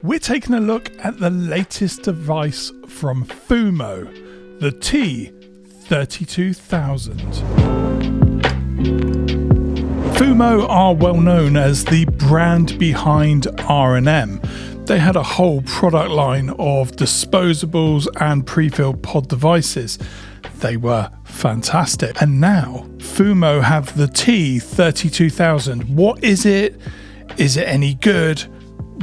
We're taking a look at the latest device from Fumot, the T32000. Fumot are well known as the brand behind R&M. They had a whole product line of disposables and pre-filled pod devices. They were fantastic. And now Fumot have the T32000. What is it? Is it any good?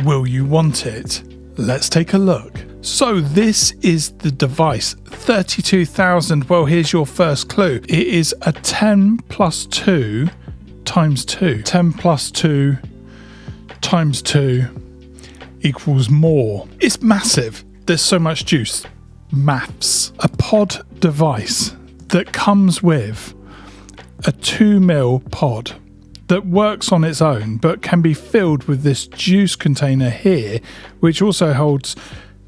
Will you want it? Let's take a look. So this is the device, 32,000. Well, here's your first clue. It is a 10 plus 2 times 2. 10 plus 2 times 2 equals more. It's massive. There's so much juice. Maths. A pod device that comes with a 2mm pod that works on its own but can be filled with this juice container here, which also holds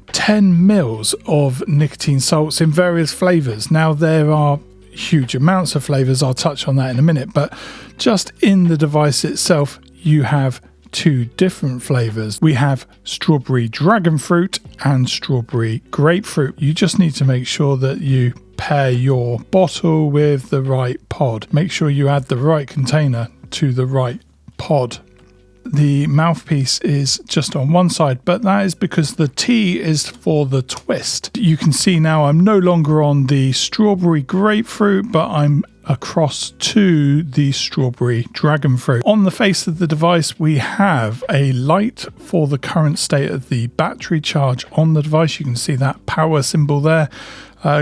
10 mils of nicotine salts in various flavours. Now there are huge amounts of flavours, I'll touch on that in a minute, but just in the device itself you have two different flavours. We have strawberry dragon fruit and strawberry grapefruit. You just need to make sure that you pair your bottle with the right pod. Make sure you add the right container to the right pod. The mouthpiece is just on one side, but that is because the T is for the twist. You can see now I'm no longer on the strawberry grapefruit, but I'm across to the strawberry dragon fruit. On the face of the device we have a light for the current state of the battery charge on the device. You can see that power symbol there,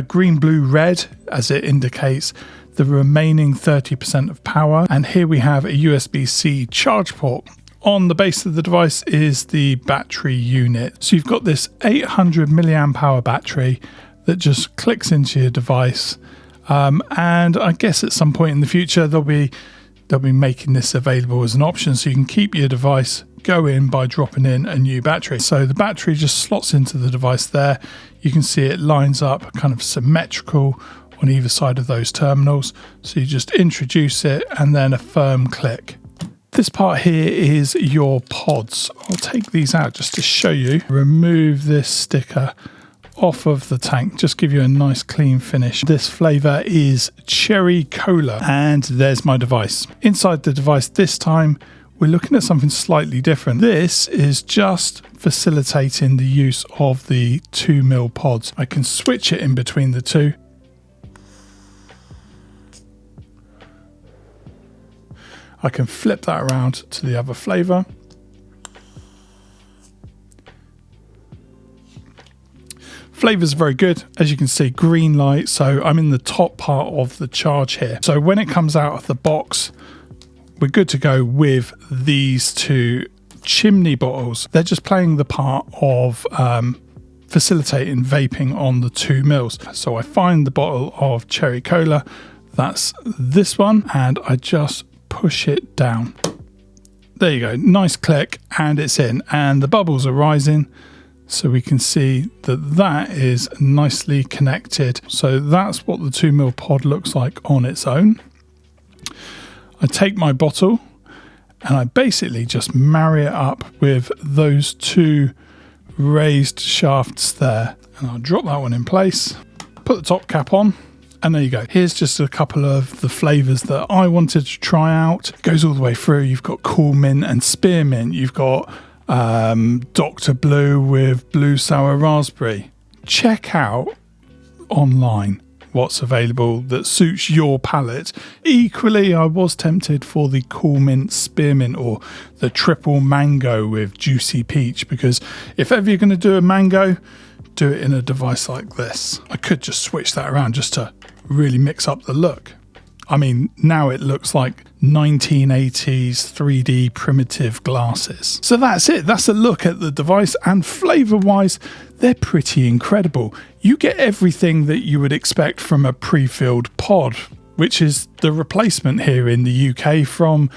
green, blue, red as it indicates the remaining 30% of power. And here we have a USB-C charge port. On the base of the device is the battery unit. So you've got this 800 milliamp hour battery that just clicks into your device. And I guess at some point in the future they'll be making this available as an option, so you can keep your device going by dropping in a new battery. So the battery just slots into the device there. You can see it lines up kind of symmetrical on either side of those terminals. So you just introduce it and then a firm click. This part here is your pods. I'll take these out just to show you. Remove this sticker off of the tank, just give you a nice clean finish. This flavour is cherry cola, and there's my device. Inside the device this time we're looking at something slightly different. This is just facilitating the use of the 2mm pods. I can switch it in between the two. I can flip that around to the other flavour. Flavours are very good. As you can see, green light. So I'm in the top part of the charge here. So when it comes out of the box, we're good to go with these two chimney bottles. They're just playing the part of facilitating vaping on the 2mm. So I find the bottle of cherry cola. That's this one. And I just push it down. There you go. Nice click and it's in. And the bubbles are rising. So we can see that that is nicely connected. So that's what the 2mm pod looks like on its own. I take my bottle and I basically just marry it up with those two raised shafts there. And I'll drop that one in place, put the top cap on, and there you go. Here's just a couple of the flavours that I wanted to try out. It goes all the way through. You've got cool mint and spearmint. You've got Dr. Blue with blue sour raspberry. Check out online what's available that suits your palate. Equally, I was tempted for the cool mint spearmint or the triple mango with juicy peach, because if ever you're going to do a mango, do it in a device like this. I could just switch that around just to really mix up the look. I mean, now it looks like 1980s 3D primitive glasses. So that's it. That's a look at the device, and flavour-wise, they're pretty incredible. You get everything that you would expect from a pre-filled pod, which is the replacement here in the UK from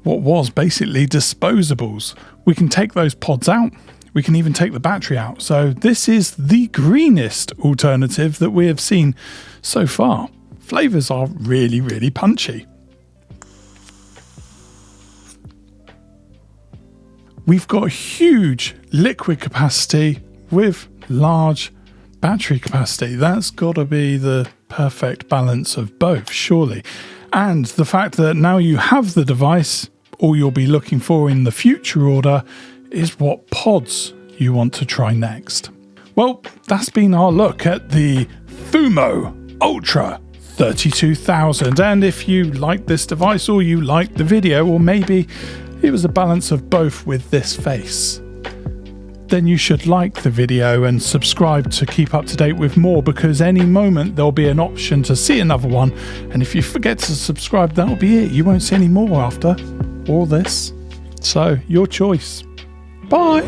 what was basically disposables. We can take those pods out. We can even take the battery out. So this is the greenest alternative that we have seen so far. Flavours are really, really punchy. we've got huge liquid capacity with large battery capacity. That's got to be the perfect balance of both, surely. And the fact that now you have the device, all you'll be looking for in the future order is what pods you want to try next. Well, that's been our look at the Fumot Ultra 32000. And if you like this device, or you liked the video, or maybe it was a balance of both with this face, then you should like the video and subscribe to keep up to date with more, because any moment there'll be an option to see another one, and if you forget to subscribe, that'll be it. You won't see any more after all this. So your choice. Bye.